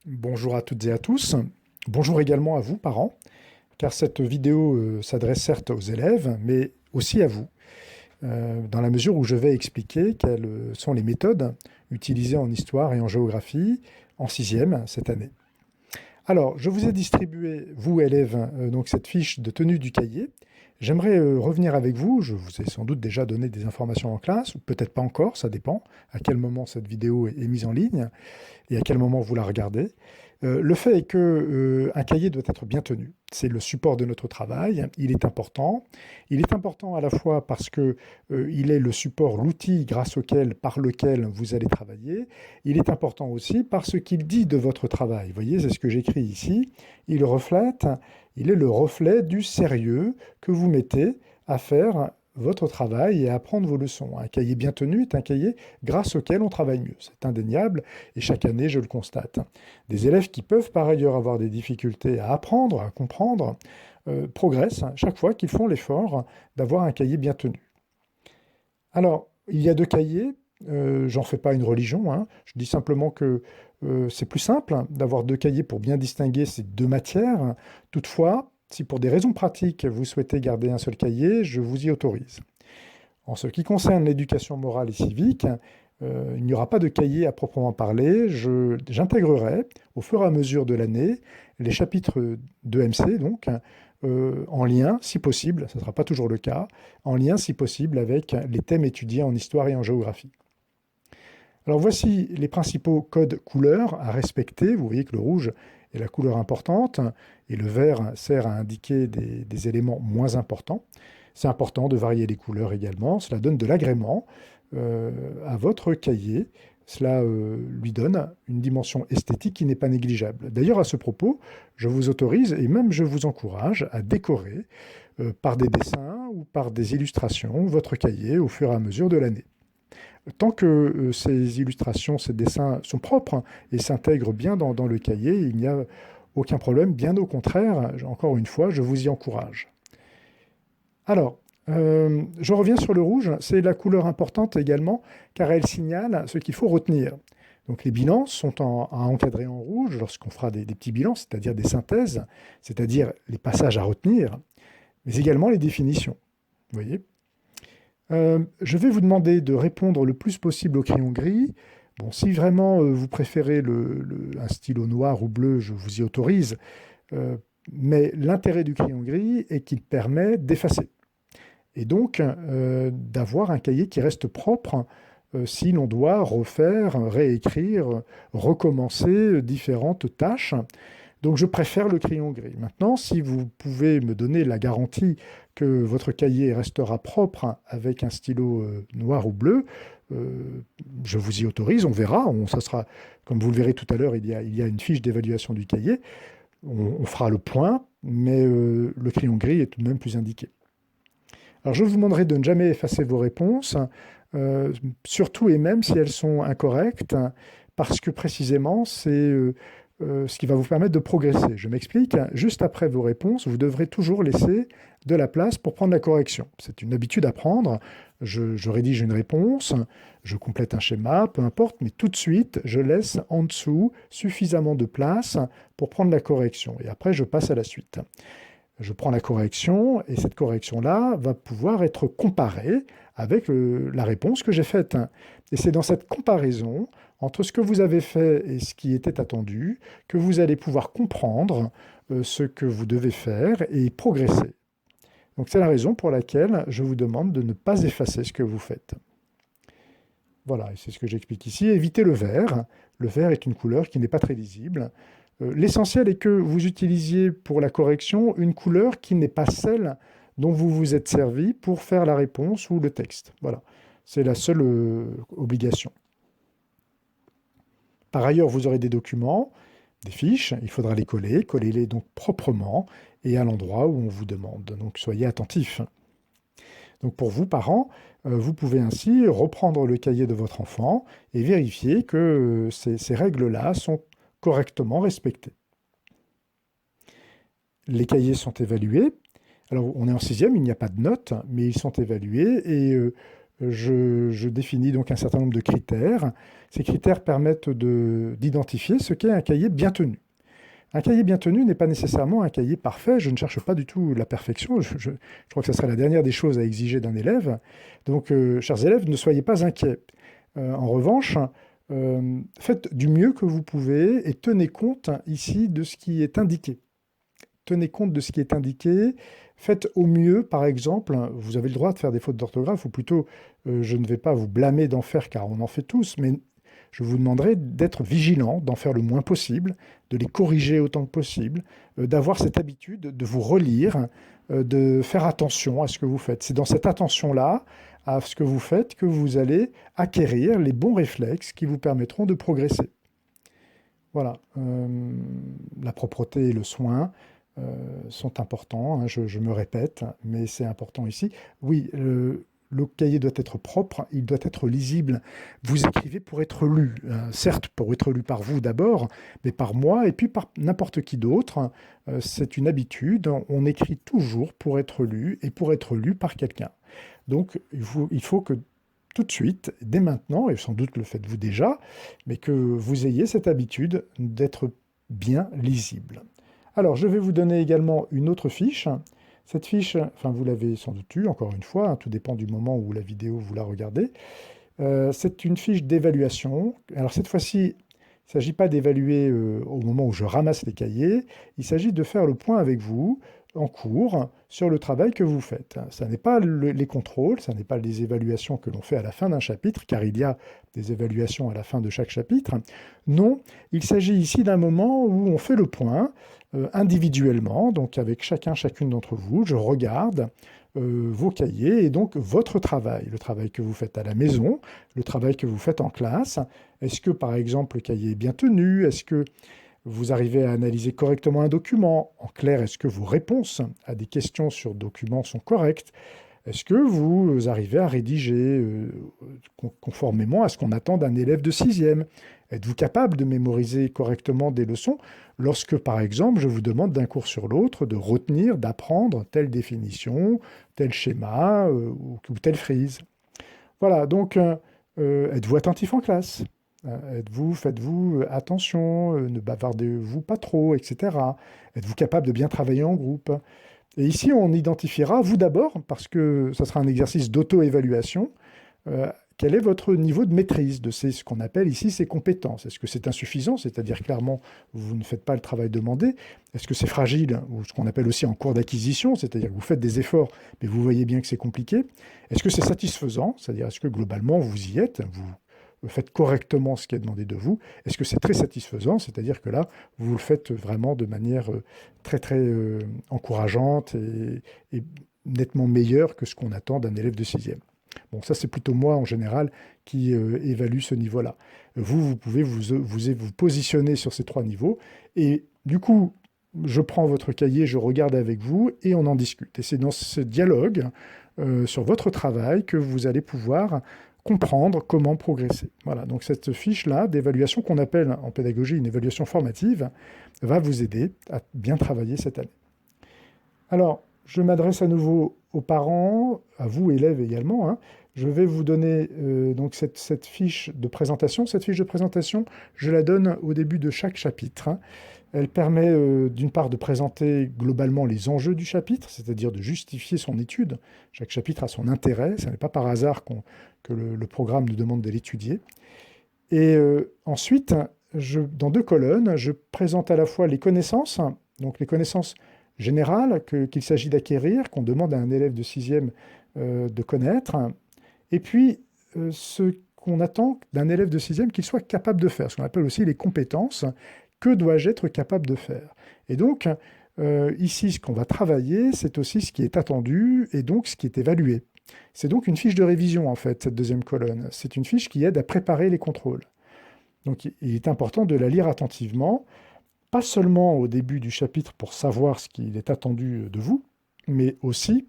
Bonjour à toutes et à tous. Bonjour également à vous, parents, car cette vidéo s'adresse certes aux élèves, mais aussi à vous, dans la mesure où je vais expliquer quelles sont les méthodes utilisées en histoire et en géographie en sixième cette année. Alors, je vous ai distribué, vous élèves, donc cette fiche de tenue du cahier. J'aimerais revenir avec vous, je vous ai sans doute déjà donné des informations en classe, ou peut-être pas encore, ça dépend à quel moment cette vidéo est mise en ligne et à quel moment vous la regardez. Le fait est que un cahier doit être bien tenu. C'est le support de notre travail. Il est important. Il est important à la fois parce que il est le support, l'outil par lequel vous allez travailler. Il est important aussi parce qu'il dit de votre travail. Vous voyez, c'est ce que j'écris ici. Il est le reflet du sérieux que vous mettez à faire votre travail et à apprendre vos leçons. Un cahier bien tenu est un cahier grâce auquel on travaille mieux. C'est indéniable et chaque année, je le constate. Des élèves qui peuvent par ailleurs avoir des difficultés à apprendre, à comprendre, progressent chaque fois qu'ils font l'effort d'avoir un cahier bien tenu. Alors, il y a deux cahiers, j'en fais pas une religion, hein. Je dis simplement que c'est plus simple d'avoir deux cahiers pour bien distinguer ces deux matières. Toutefois, si pour des raisons pratiques vous souhaitez garder un seul cahier, je vous y autorise. En ce qui concerne l'éducation morale et civique, il n'y aura pas de cahier à proprement parler. J'intégrerai au fur et à mesure de l'année les chapitres de MC, donc, en lien, si possible, ce ne sera pas toujours le cas, en lien, si possible, avec les thèmes étudiés en histoire et en géographie. Alors voici les principaux codes couleurs à respecter. Vous voyez que le rouge est la couleur importante et le vert sert à indiquer des éléments moins importants. C'est important de varier les couleurs également. Cela donne de l'agrément à votre cahier. Cela lui donne une dimension esthétique qui n'est pas négligeable. D'ailleurs, à ce propos, je vous autorise et même je vous encourage à décorer par des dessins ou par des illustrations votre cahier au fur et à mesure de l'année. Tant que ces illustrations, ces dessins sont propres et s'intègrent bien dans le cahier, il n'y a aucun problème. Bien au contraire, encore une fois, je vous y encourage. Alors, je reviens sur le rouge. C'est la couleur importante également, car elle signale ce qu'il faut retenir. Donc les bilans sont à encadrer en rouge lorsqu'on fera des petits bilans, c'est-à-dire des synthèses, c'est-à-dire les passages à retenir, mais également les définitions. Vous voyez. Je vais vous demander de répondre le plus possible au crayon gris. Bon, si vraiment vous préférez un stylo noir ou bleu, je vous y autorise. Mais l'intérêt du crayon gris est qu'il permet d'effacer. Et donc d'avoir un cahier qui reste propre si l'on doit refaire, réécrire, recommencer différentes tâches. Donc je préfère le crayon gris. Maintenant, si vous pouvez me donner la garantie que votre cahier restera propre avec un stylo noir ou bleu, je vous y autorise, on verra. Ça sera, comme vous le verrez tout à l'heure, il y a une fiche d'évaluation du cahier. On fera le point, mais le crayon gris est tout de même plus indiqué. Alors je vous demanderai de ne jamais effacer vos réponses, surtout et même si elles sont incorrectes, parce que précisément c'est ce qui va vous permettre de progresser. Je m'explique. Juste après vos réponses, vous devrez toujours laisser de la place pour prendre la correction. C'est une habitude à prendre. Je rédige une réponse, je complète un schéma, peu importe, mais tout de suite, je laisse en dessous suffisamment de place pour prendre la correction. Et après, je passe à la suite. Je prends la correction et cette correction-là va pouvoir être comparée avec la réponse que j'ai faite. Et c'est dans cette comparaison entre ce que vous avez fait et ce qui était attendu que vous allez pouvoir comprendre ce que vous devez faire et progresser. Donc c'est la raison pour laquelle je vous demande de ne pas effacer ce que vous faites. Voilà, et c'est ce que j'explique ici. Évitez le vert. Le vert est une couleur qui n'est pas très lisible. L'essentiel est que vous utilisiez pour la correction une couleur qui n'est pas celle dont vous vous êtes servi pour faire la réponse ou le texte. Voilà, c'est la seule obligation. Par ailleurs, vous aurez des documents, des fiches, il faudra les coller, collez-les donc proprement et à l'endroit où on vous demande. Donc soyez attentifs. Donc pour vous, parents, vous pouvez ainsi reprendre le cahier de votre enfant et vérifier que ces règles-là sont correctement respectées. Les cahiers sont évalués. Alors on est en sixième, il n'y a pas de notes, mais ils sont évalués et je définis donc un certain nombre de critères. Ces critères permettent d'identifier ce qu'est un cahier bien tenu. Un cahier bien tenu n'est pas nécessairement un cahier parfait. Je ne cherche pas du tout la perfection. Je crois que ce serait la dernière des choses à exiger d'un élève. Donc, chers élèves, ne soyez pas inquiets. En revanche, faites du mieux que vous pouvez et tenez compte ici de ce qui est indiqué. Tenez compte de ce qui est indiqué. Faites au mieux, par exemple, vous avez le droit de faire des fautes d'orthographe, ou plutôt, je ne vais pas vous blâmer d'en faire car on en fait tous, mais je vous demanderai d'être vigilant, d'en faire le moins possible, de les corriger autant que possible, d'avoir cette habitude de vous relire, de faire attention à ce que vous faites. C'est dans cette attention-là, à ce que vous faites, que vous allez acquérir les bons réflexes qui vous permettront de progresser. Voilà, la propreté et le soin sont importants, hein, je me répète, mais c'est important ici. Oui, le cahier doit être propre, il doit être lisible. Vous écrivez pour être lu, certes pour être lu par vous d'abord, mais par moi et puis par n'importe qui d'autre. C'est une habitude, on écrit toujours pour être lu et pour être lu par quelqu'un. Donc il faut que tout de suite, dès maintenant, et sans doute le faites-vous déjà, mais que vous ayez cette habitude d'être bien lisible. Alors, je vais vous donner également une autre fiche. Cette fiche, enfin, vous l'avez sans doute eue, encore une fois, hein, tout dépend du moment où la vidéo vous la regardez. C'est une fiche d'évaluation. Alors, cette fois-ci, il ne s'agit pas d'évaluer au moment où je ramasse les cahiers, il s'agit de faire le point avec vous en cours sur le travail que vous faites. Ce n'est pas les contrôles, ce n'est pas les évaluations que l'on fait à la fin d'un chapitre, car il y a des évaluations à la fin de chaque chapitre. Non, il s'agit ici d'un moment où on fait le point individuellement, donc avec chacune d'entre vous. Je regarde vos cahiers et donc votre travail, le travail que vous faites à la maison, le travail que vous faites en classe. Est-ce que, par exemple, le cahier est bien tenu? Est-ce que vous arrivez à analyser correctement un document? En clair, est-ce que vos réponses à des questions sur document sont correctes? Est-ce que vous arrivez à rédiger conformément à ce qu'on attend d'un élève de 6e? Êtes-vous capable de mémoriser correctement des leçons lorsque, par exemple, je vous demande d'un cours sur l'autre de retenir, d'apprendre telle définition, tel schéma ou telle frise? Voilà, donc êtes-vous attentif en classe? Faites-vous attention, ne bavardez-vous pas trop, etc. Êtes-vous capable de bien travailler en groupe? Et ici, on identifiera, vous d'abord, parce que ça sera un exercice d'auto-évaluation, quel est votre niveau de maîtrise de ce qu'on appelle ici ces compétences. Est-ce que c'est insuffisant, c'est-à-dire clairement, vous ne faites pas le travail demandé? Est-ce que c'est fragile, ou ce qu'on appelle aussi en cours d'acquisition, c'est-à-dire que vous faites des efforts, mais vous voyez bien que c'est compliqué? Est-ce que c'est satisfaisant, c'est-à-dire est-ce que globalement vous y êtes, vous faites correctement ce qui est demandé de vous? Est-ce que c'est très satisfaisant, c'est-à-dire que là, vous le faites vraiment de manière très très encourageante et nettement meilleure que ce qu'on attend d'un élève de 6e? Bon, ça c'est plutôt moi en général qui évalue ce niveau-là. Vous pouvez vous positionner sur ces 3 niveaux et du coup, je prends votre cahier, je regarde avec vous et on en discute. Et c'est dans ce dialogue sur votre travail que vous allez pouvoir comprendre comment progresser. Voilà, donc cette fiche-là d'évaluation qu'on appelle en pédagogie une évaluation formative va vous aider à bien travailler cette année. Alors, je m'adresse à nouveau aux parents, à vous élèves également, hein. Je vais vous donner donc cette fiche de présentation. Cette fiche de présentation, je la donne au début de chaque chapitre, hein. Elle permet d'une part de présenter globalement les enjeux du chapitre, c'est-à-dire de justifier son étude. Chaque chapitre a son intérêt, ce n'est pas par hasard que le programme nous demande de l'étudier. Et ensuite, dans 2 colonnes, je présente à la fois les connaissances, donc les connaissances générales qu'il s'agit d'acquérir, qu'on demande à un élève de 6e de connaître, et puis ce qu'on attend d'un élève de 6e qu'il soit capable de faire, ce qu'on appelle aussi les compétences. Que dois-je être capable de faire? Et donc, ici, ce qu'on va travailler, c'est aussi ce qui est attendu et donc ce qui est évalué. C'est donc une fiche de révision, en fait, cette 2e colonne. C'est une fiche qui aide à préparer les contrôles. Donc, il est important de la lire attentivement, pas seulement au début du chapitre pour savoir ce qu'il est attendu de vous, mais aussi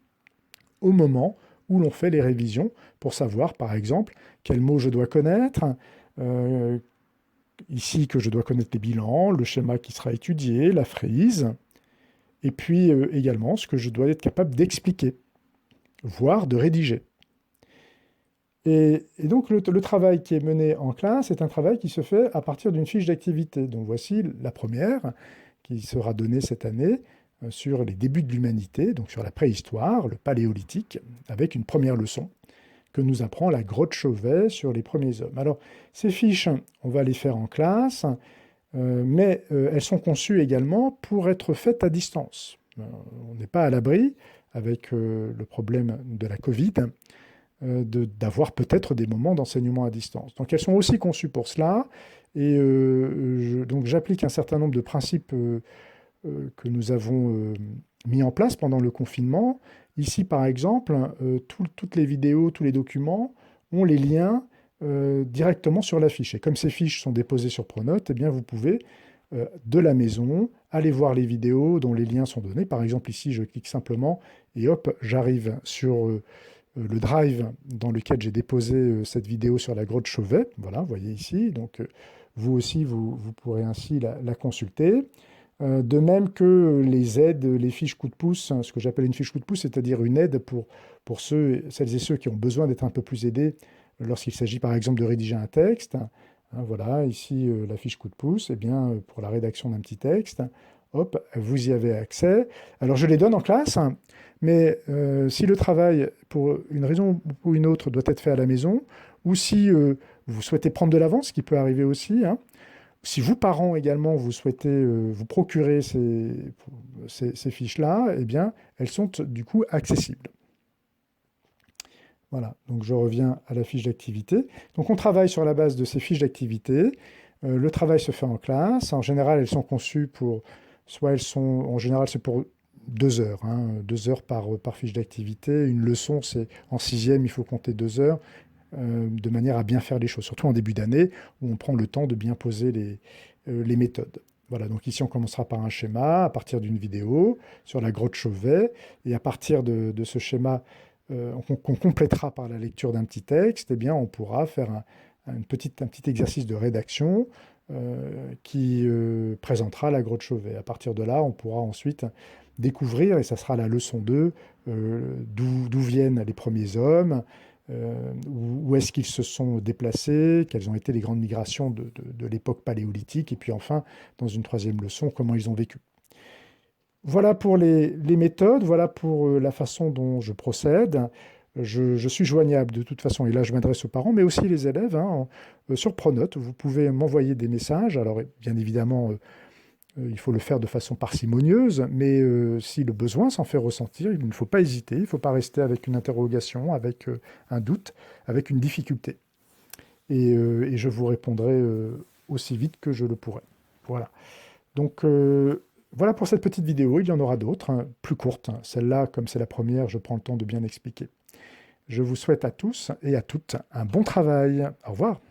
au moment où l'on fait les révisions pour savoir, par exemple, quels mots je dois connaître, ici que je dois connaître les bilans, le schéma qui sera étudié, la frise, et puis également ce que je dois être capable d'expliquer, voire de rédiger. Et donc le travail qui est mené en classe est un travail qui se fait à partir d'une fiche d'activité. Donc voici la première qui sera donnée cette année sur les débuts de l'humanité, donc sur la préhistoire, le paléolithique, avec une première leçon que nous apprend la grotte Chauvet sur les premiers hommes. Alors ces fiches, on va les faire en classe, mais elles sont conçues également pour être faites à distance. On n'est pas à l'abri, avec le problème de la Covid, d'avoir peut-être des moments d'enseignement à distance. Donc elles sont aussi conçues pour cela, et donc j'applique un certain nombre de principes que nous avons mis en place pendant le confinement. Ici, par exemple, toutes les vidéos, tous les documents ont les liens directement sur la fiche. Et comme ces fiches sont déposées sur Pronote, eh bien, vous pouvez, de la maison, aller voir les vidéos dont les liens sont donnés. Par exemple, ici, je clique simplement et hop, j'arrive sur le drive dans lequel j'ai déposé cette vidéo sur la grotte Chauvet. Voilà, vous voyez ici. Donc, vous aussi, vous pourrez ainsi la consulter. De même que les aides, les fiches coup de pouce, ce que j'appelle une fiche coup de pouce, c'est-à-dire une aide pour celles et ceux qui ont besoin d'être un peu plus aidés lorsqu'il s'agit par exemple de rédiger un texte. Voilà, ici la fiche coup de pouce, eh bien, pour la rédaction d'un petit texte, hop, vous y avez accès. Alors je les donne en classe, mais si le travail, pour une raison ou pour une autre, doit être fait à la maison, ou si vous souhaitez prendre de l'avance, ce qui peut arriver aussi, si vous, parents également, vous souhaitez vous procurer ces fiches-là, eh bien, elles sont du coup accessibles. Voilà, donc je reviens à la fiche d'activité. Donc on travaille sur la base de ces fiches d'activité. Le travail se fait en classe. En général, elles sont conçues pour... Soit elles sont... En général, c'est pour 2 heures. 2 heures par fiche d'activité. Une leçon, c'est en sixième, il faut compter 2 heures. De manière à bien faire les choses, surtout en début d'année, où on prend le temps de bien poser les méthodes. Voilà, donc ici on commencera par un schéma, à partir d'une vidéo, sur la grotte Chauvet, et à partir de ce schéma qu'on complétera par la lecture d'un petit texte, eh bien on pourra faire un petit exercice de rédaction qui présentera la grotte Chauvet. À partir de là, on pourra ensuite découvrir, et ça sera la leçon 2, d'où viennent les premiers hommes, où est-ce qu'ils se sont déplacés, quelles ont été les grandes migrations de l'époque paléolithique, et puis enfin, dans une troisième leçon, comment ils ont vécu. Voilà pour les méthodes, voilà pour la façon dont je procède. Je suis joignable de toute façon, et là je m'adresse aux parents, mais aussi les élèves, sur Pronote. Vous pouvez m'envoyer des messages, alors bien évidemment, il faut le faire de façon parcimonieuse, mais si le besoin s'en fait ressentir, il ne faut pas hésiter, il ne faut pas rester avec une interrogation, avec un doute, avec une difficulté. Et je vous répondrai aussi vite que je le pourrai. Voilà. Donc voilà pour cette petite vidéo, il y en aura d'autres, plus courtes. Celle-là, comme c'est la première, je prends le temps de bien expliquer. Je vous souhaite à tous et à toutes un bon travail. Au revoir.